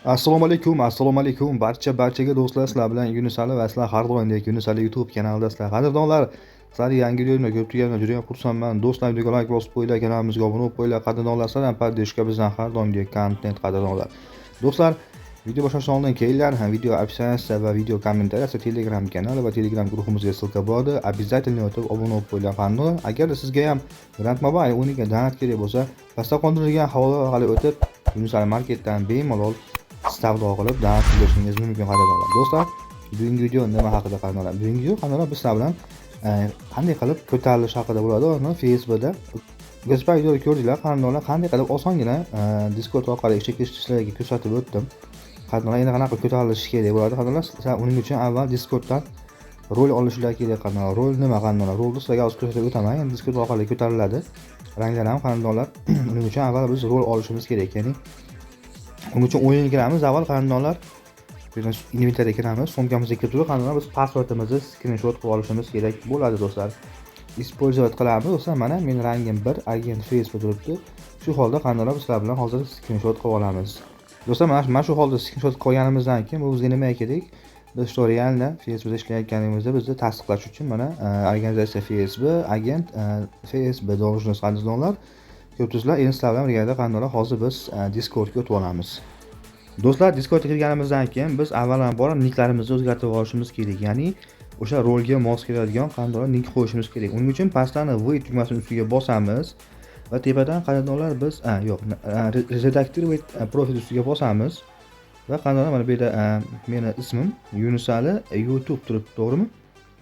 Assalomu alaykum barchaga do'stlar, sizlar bilan Yunus Ali va sizlar har doimdek Yunus Ali YouTube kanalidasizlar. Qadrdonlar, sizlarni yangi videolarni ko'rib turganimdan juda ham xursandman. Do'stlar, videoga like bosib qo'yinglar, kanalimizga obuna bo'lib qo'yinglar. Qadrdonlar, sizlar podдержка bizdan har doimgidek kontent qadrdonlar. Do'stlar, video boshlashdan oldin kelinglar, video opsiyasida va video kommentariyada Telegram kanali va Telegram guruhimizga ссылка bordi. Обязательно o'tib obuna bo'lib qo'yinglar qadrdonlar. Agar sizga ham Grand Mobile o'yiniga donat kerak bo'lsa, pastda qoldirilgan havola orqali o'tib Yunus Ali Marketdan bemalol savdo qilib donat berishingiz mumkin qadrdonlar. Do'stlar, bugungi video nima haqida qadrdonlar? Bugungi video qadrdonlar biz sizlar bilan qanday qilib ko'tarilish haqida bo'ladi. Uni Facebookda o'zbek videoda ko'rdinglar qadrdonlar, qanday qilib osongina Discord orqali ishga kirishlarga ko'rsatib o'tdim. Qadrdonlar, endi qanaqa ko'tarilish kerak bo'ladi qadrdonlar? Sizlar uning uchun avval Discorddan rol olishlar kerak qadrdonlar. Rol nima qadrdonlar? Rolni sizlarga hozir ko'rsatib o'taman. Endi Discord orqali ko'tariladi. Ranglar ham qadrdonlar. Uning uchun avval biz rol olishimiz kerak. Ya'ni uning uchun o'yinga kiramiz. Avval qadrdonlar inventariga kiramiz. Sumkamizga kirib turib qadrdonlar biz pasportimizni skrinshot qilib olishimiz kerak bo'ladi do'stlar. Использовать qilamiz. Do'stlar, mana men rangim 1 agent Facebook turibdi. Shu holda qadrdonlar bizlar bilan hozir skrinshot qilib olamiz. Do'stlar, mana shu holda skrinshot qilganimizdan keyin bu bizga nima kerak? Biz realda Facebookda ishlayotganimizda bizni tasdiqlash uchun mana organizatsiya Facebook, agent Facebook должность qadrdonlar. Ko'pchiliklar Instagram birgalikda qadrdonlar hozir biz Discordga o'tib olamiz. Do'stlar, Discordga kirganimizdan keyin biz avvalambor nicklarimizni o'zgartirib olishimiz kerak. Ya'ni o'sha rolga mos keladigan qadrdonlar nick qo'yishimiz kerak. Uning uchun pastdan V tugmasini ustiga bosamiz va tepadan qadrdonlar biz redakировать profil ustiga bosamiz va qadrdonlar mana bu yerda meni ismim Yunus Ali YouTube turibdi, to'g'rimi?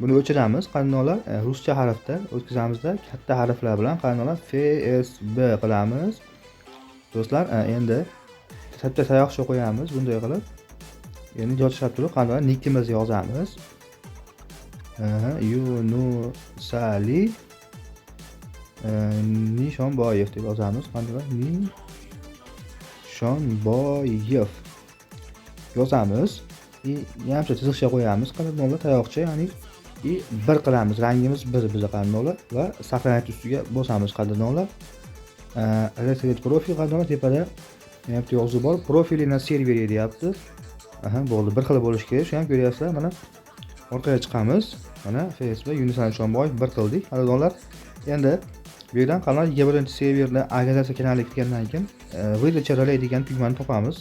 Buni o'chiramiz qadrdonlar, ruscha harfda o'tkazamizda katta harflar bilan qadrdonlar FSB qilamiz. Do'stlar, endi katta tayoqcha qo'yamiz bunday qilib. Endi yozishab turib qadrdonlar nickimizni yozamiz. Yunus Ali Nishonboyev deb yozamiz qadrdonlar. Nishonboyev yozamiz. Yamcha chiziqcha qo'yamiz qadrdonlar, tayoqcha, ya'ni bir qilamiz. Rangimiz bir biza qadrdonlar va saqlanayot ustiga bosamiz qadrdonlar. Reset profil qadrdonlar, tepada yapti yozib bor. Profilina serveri deyapti. Bo'ldi. Bir xil bo'lishi kerak. Shuni ham ko'ryapsizlar. Mana orqaga chiqamiz. Mana Facebook Yunus Ali Nishonboyev bir qildik qadrdonlar. Endi bu yerdan qanday 21-serverda organizatsiya kanaliga kirgandan keyin выдача ролей degan tugmani topamiz.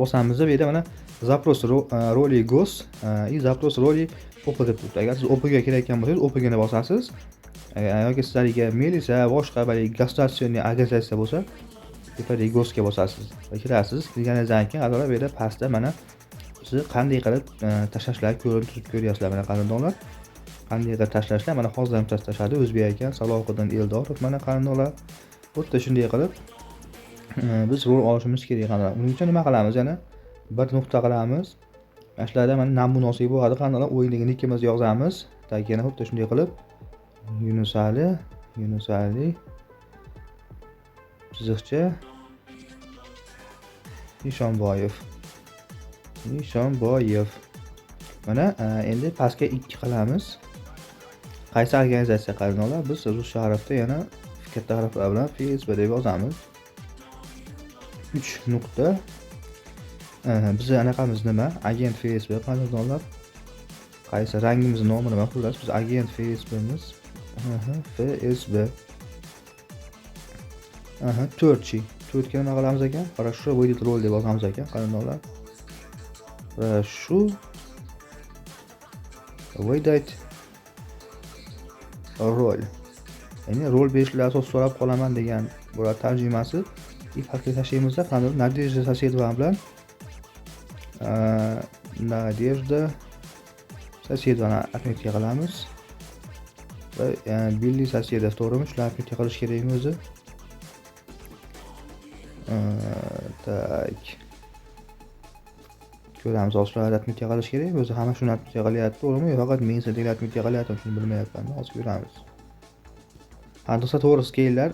Bosamiz va bu yerda mana запрос роли гос и запрос роли OP deb turibdi. Agar siz OP ga kelayotgan bo'lsangiz, OP ga bosasiz. Yoki sizlarga milisa, boshqa bir государственный organizatsiya bo'lsa, tepadagi gosga bosasiz va kirasiz. Kirganingizdan keyin qadrdonlar bu yerda pastda mana siz qanday qilib tashlashlarni ko'rib ko'ryapsizlar mana qadrdonlar. Qanday qilib tashlashlar? Mana hozir ham tashlashadi. O'zbek ekan, Salohiddin Eldorov mana qadrdonlar. Xuddi shunday qilib biz rol olishimiz kerak qadrdonlar. Uning uchun nima qilamiz? Yana bir nuqta qilamiz. Yoshlarda mana namunasiga bo'ladi qadrdonlar. O'yinga nickimizni yozamiz. Tagini xuddi shunday qilib Yunus Ali chiziqcha Nishonboyev. Mana endi pastga 2 qilamiz. Qaysi organizatsiya qadrdonlar? Biz ruscha harfda yana katta harflar bilan Facebook deb yozamiz. 3 nuqta. Biz anaqamiz nima? Agent Facebook qadrdonlar. Qaysi rangimiz nomi nima? Xullas biz agent Facebookmiz. FSB. 4chi. 4 ga nima qilamiz ekan? Хорошо, выйдет роль deb yozamiz ekan qadrdonlar. Va shu выдать rol. Ya'ni rol berishlar asos so'rab qolaman degan bo'ladi tarjimasi. Ifakga tashlaymizda qadrdonlar Nadejda Sosedova bilan Nadejda Sosedovani отметка qilamiz. Va Billy Sosedov, to'g'rimi? Shularni отметка qilish kerakmi o'zi? Tak. Ko'ramiz, hozir отметка qilish kerak. O'zi hamma shuni отметка qilyapti, to'g'rimi? Faqat men sizga отметка qilyaptim, shuni bilmayapman. Hozir ko'ramiz. Do'stlar, to'g'risi kelinglar.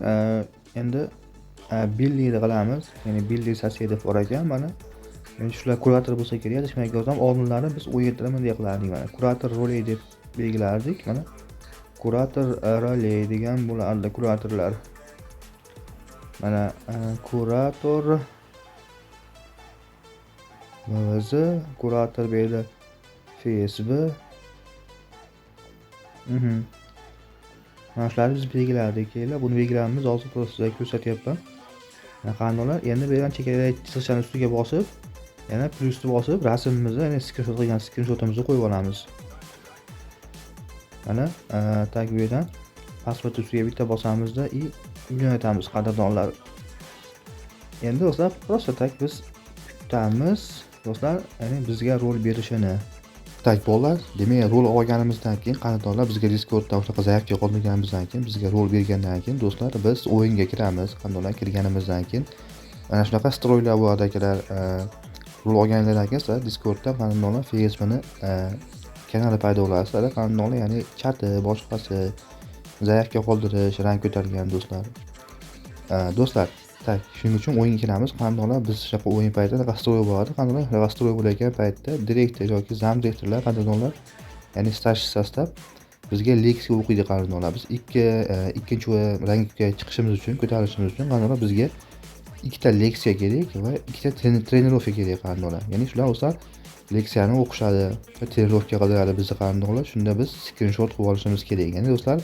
Endi Billy ni qilamiz. Ya'ni Billy Sosedov bor ekan mana. Men shular kurator bo'lsa kerak, adashmay yozam. Oldinlari biz o'yinda bunday qilardik mana. Kurator roli deb belgilardik mana. Kurator roli degan bo'lardi, kuratorlar. Mana kurator MVZ, kurator bu yerda FSB. Mana shularni biz belgiladik. Buni belgilamamiz hozir sizlarga ko'rsatyapman. Qandolar endi bu yerdan chekadagi chiziqchani ustiga bosib, yana plyusni bosib, rasmimizni, ya'ni skrinshot qilgan skrinshotimizni qo'yib olamiz. Mana tag bu yerdan pasport ustiga bitta bosamizda и jo'natamiz qadrdonlar. Endi do'stlar, prosta tag biz kutamiz. Do'stlar, ya'ni bizga rol berishini. Tak bolalar, demak, rol olganimizdan keyin qandolar bizga Discordda o'sha zaявка qoldirganimizdan keyin, bizga rol bergandan keyin do'stlar, biz o'yinga kiramiz. Qandolar kirganimizdan keyin mana shunaqa stroylar bo'ladi akalar. Rol olganlardan keyin sizlar Discordda qandolar Facebook'ni kanali paydo bo'ladi. Sizlar qandolar, ya'ni chati, boshqasi zaявка qoldirish, rang ko'targan do'stlar. Do'stlar, tak, shuning uchun o'yinga kiramiz. Qandolar biz shunaqa o'yin paytida rastroy bo'ladi. Qandolar rastroy bo'layotgan paytda direktor yoki zam direktorlar qandolar, ya'ni staj sostav bizga leksiya o'qiydi qandolar. Biz ikkinchi rangga chiqishimiz uchun, ko'tarilishimiz uchun qandolar bizga ikkita leksiya kerak va ikkita trenirovka kerak qandolar. Ya'ni shular o'zlar leksiyani o'qishadi, trenirovka qiladi bizni qandolar. Shunda biz skrinshot qilib olishimiz kerak. Ya'ni do'stlar,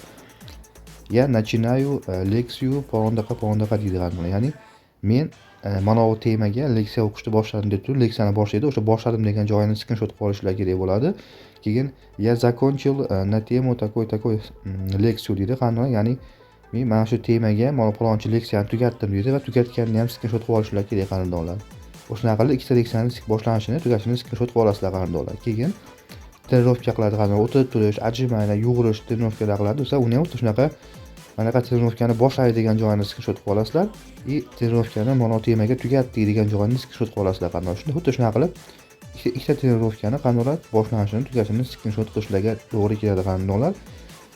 ya начинаю лекцию по-ondaqa deydi qandolar. Ya'ni men mana bu temaga leksiya o'qishni boshladim deb turib, leksiyani boshlaydi. O'sha boshladim degan joyini skrinshot qilib olishlar kerak bo'ladi. Keyin я закончил на тему такой лекцию deydi qandolar. Ya'ni men mana shu temaga mana palonchi leksiyani tugatdim deydi va tugatganini ham skrinshot qilib olishlar kerak qandolar. O'shanaqa qilib ikkita leksiyani boshlanishini, tugatishini skrinshot qilib olasizlar qandolar. Keyin trenirovka qiladi qandolar. O'tirib turish, отжимание, yugurish trenirovkalar qiladi. O'sa uni ham o'sha manaqa trenirovkani boshlaydigan joyini skrinshot qilib olasizlar и trenirovkani mana temaga tugatdik degan joyini skrinshot qilib olasizlar qandolar. Shunda xuddi shunaqa qilib ikkita trenirovkani qandolar boshlanishini, tugatishini skrinshot qilishlarga to'g'ri keladi qandolar.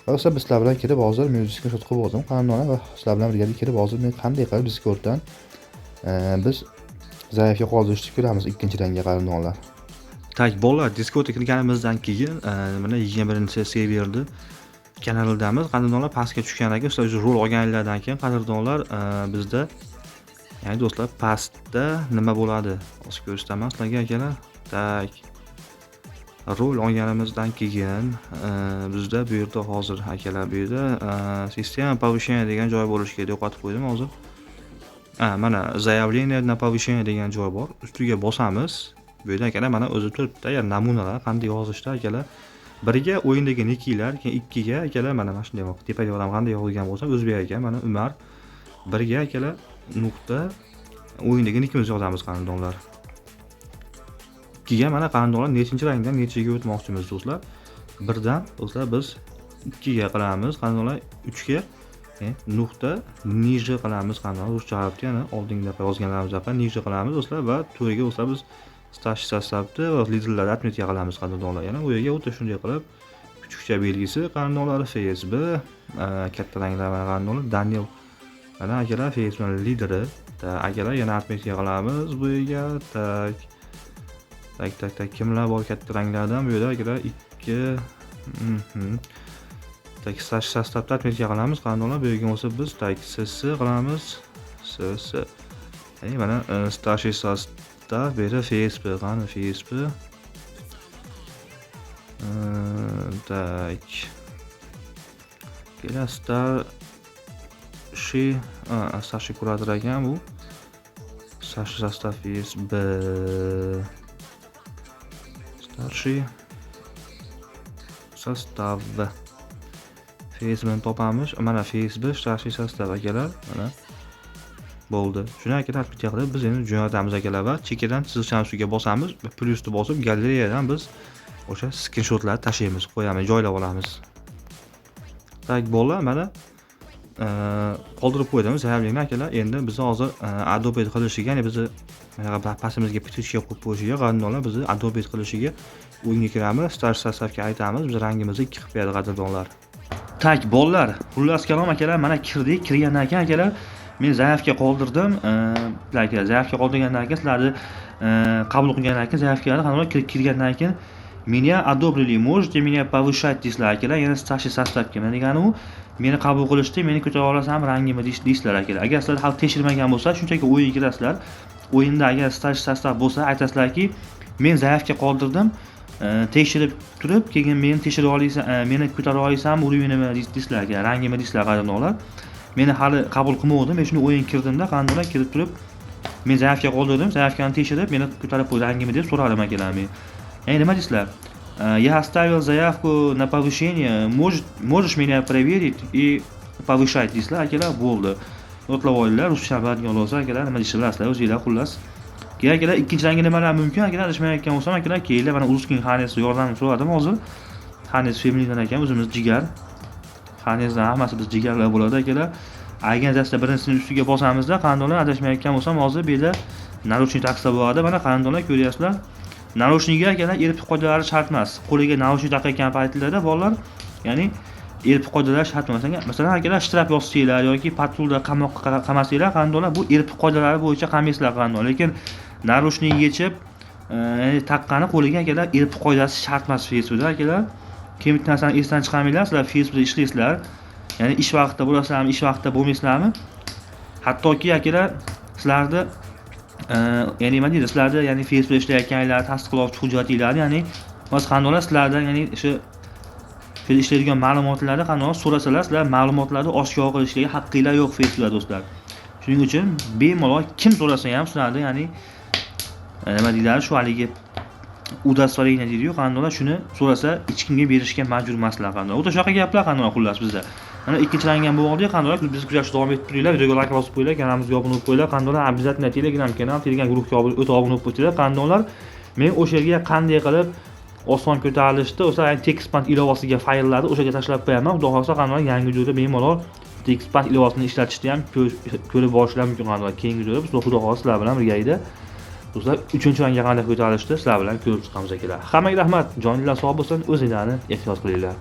Va o'sha biz sizlar bilan kelib hozir men skrinshot qilib oldim qandolar va sizlar bilan birga kelib hozir men qanday qilib Discorddan biz zaifga qoldirishni ko'ramiz ikkinchi rangga qandolar. Tak bolalar, Discordga kirganimizdan keyin mana 21-serverda kanaldamiz. Qadrdonlar pastga tushgandan keyin sizlar rol olganlardan keyin qadrdonlar bizda, ya'ni do'stlar, pastda nima bo'ladi? Hozir ko'rsataman sizlarga akalar. Tak. Rol olganimizdan keyin bizda bu yerda hozir akalar bu yerda sistema повышения degan joy bo'lishi kerak. Yo'qotib qo'ydim hozir. Mana заявление на повышение degan joy bor. Ustiga bosamiz. Bu yerda akalar mana o'zi turibdi, ya'ni namunalar qanday yozishda akalar. Biriga o'yindagi nicklar, keyin ikkiga akalar mana shunday tepaga odam qanday yozilgan bo'lsa, o'zbek ekan, mana Umar. Birga akalar nuqta o'yindagi nickimizni yozamiz qandolar. Ikkiga mana qandolar nechinchi rangdan nechiga o'tmoqchimiz do'stlar. Birdan do'stlar biz 2 ga qilamiz, qandolar 3 ga nuqta niже qilamiz qandolar. Ruscha harfni yana oldinda yozganlarimizga niже qilamiz do'stlar va 4 ga do'stlar biz staj sostavni va liderlarni отметка qilamiz qandolar. Yana u yerga o'ta shunday qilib kuchukcha belgisi qandolar FSB katta ranglar qandolar Daniel mana akalar Facebook lideri. Akalar yana отметка qilamiz bu yerga. Tak kimlar bor katta ranglardan bu yerda akalar 2 tak staj sostavni отметка qilamiz qandolar. Bu yerga bo'lsa biz tak SS qilamiz. SS. Ya'ni mana staj sostav beri Facebook qani Facebook. Tak. Kelar starший kurator ekan bu. Starший sostav FSB. Starший sostav. Facebook'ni topamiz. Mana Facebook starший sostav akalar, mana bo'ldi. Shuni akalar bitta qilib biz endi jo'natamiz akalar va chekkadan chiziqchani ustiga bosamiz va plyusni bosib galeriyadan biz o'sha skrinshotlarni tashlaymiz, qo'yamiz, joylab olamiz. Tak bolalar, mana qoldirib qo'ydim zaявление akalar. Endi biz hozir Adobe qilishiga, ya'ni bizni pastimizga petitsiya qo'yib qo'yishiga, qandolar bizni Adobe qilishiga o'yinga kiramiz, staj sostavga aytamiz, biz rangimizni 2 qilib beradi qadrdonlar. Tak bolalar, xullas kalom akalar, mana kirdik. Kirgandan keyin akalar men zaявка qoldirdim. Zaявка qoldirgandan keyin sizlarni qabul qilgandan keyin zaявкаlarni qandolar kirgandan keyin меня одобрили, можете меня повышать deysizlar akalar. Yana starший sostavga nima degani u? Meni qabul qilishdi, meni ko'tara olasanmi rangimni deysizlar akalar. Agar sizlar hali tekshirmagan bo'lsa, shunchaki o'yinga kirasizlar. o'yinda agar staj sostav bo'lsa aytasizlarki, men zaifga qoldirdim, tekshirib turib, keyin meni tekshirib oliysan, meni ko'tarib oliysanmi, uровеньimni deysizlar, rangimni deysizlar qadrdonlar. Meni hali qabul qilmadim, men shuni o'yin kirdimda, qandolar kirib turib, men zaifga qoldirdim, zaifgani tekshirib, meni ko'tarib qo'y rangimni deb so'radim akalar men. Nima deysizlar? Я оставил заявку на повышение, можешь меня проверить и повышать deysizlar akalar, bo'ldi. O'tlab olinglar, ruscha biladigan bo'lsa akalar, nima deyishni bilasizlar, o'zingizlar xullas. Keyin akalar ikkinchi rangi nimalar mumkin akalar, adashmayotgan bo'lsam akalar, kelinglar mana Urusking Hanes yordamini so'radim hozir. Hanes Femlidan ekan, o'zimiz jigar. Hanesdan hammasi biz jigarlar bo'ladi akalar. Agar dastlab birinchisining ustiga bosamizda, qandolar adashmayotgan bo'lsam hozir bu yerda naruchnik taqsa bo'ladi. Mana qandolar ko'ryapsizlar. Naruchniga akalar elpib qoidalari shart emas. Qo'liga naruchnik taqayotgan paytlarda bolalar, ya'ni elpib qoidalari shart emas. Masalan, akalar shtrap yossanglar yoki patrulda qamoqqa qamasanglar, qandolar bu elpib qoidalari bo'yicha qamaysizlar qandolar. Lekin naruchnik yechib, ya'ni taqqani qo'liga akalar elpib qoidasi shart emas Facebookda akalar. Keyin bitta narsani esdan chiqarmanglar, sizlar Facebookda ishlaysizlar. Ya'ni ish vaqtida bo'lasizlarmi, ish vaqtida bo'lmaysizlarmi? Hattoki akalar sizlarni ya'ni nima deydi, sizlarda ya'ni Facebookda ishlayotganlar, tasdiqlovchi hujjatinglar, ya'ni o'z qandolar sizlardan ya'ni o'sha ishlaydigan ma'lumotlarni qandolar so'rasalar, sizlar ma'lumotlarni oshkor qilishga haqqinglar yo'q Facebookda do'stlar. Shuning uchun bemalol kim so'rasa ham sizlarda ya'ni nima deyiladi, shu haligi udostvorenие deydi-yu, qandolar shuni so'rasa hech kimga berishga majbur emaslar qandolar. O'ta shunaqa gaplar qandolar xullas bizda. Mana ikkinchi rang ham bo'ldi, qandolar biz kuzatishni davom ettirib turinglar, videoga like bosib qo'yinglar, kanalimizga obuna bo'lib qo'yinglar, qandolar обязательно Telegram kanal, Telegram guruhga o'ta obuna bo'lib qo'yinglar, qandolar. Men o'sha yerga qanday qilib oson ko'tarilishdi, o'sha TextPad ilovasiga fayllarni o'sha yerga tashlab qo'yaman. Xudo xohlasa qandolar yangi videoda bemalol TextPad ilovasini ishlatishni ham ko'rib borishlar mumkin qandolar. Keyingi videoda biz xudo xohlasa sizlar bilan birgalikda do'stlar 3-rangga qanday ko'tarilishdi sizlar bilan ko'rib chiqamiz akalar. Hammaga rahmat, joninglar sog' bo'lsin, o'zinglarni ehtiyot qilinglar.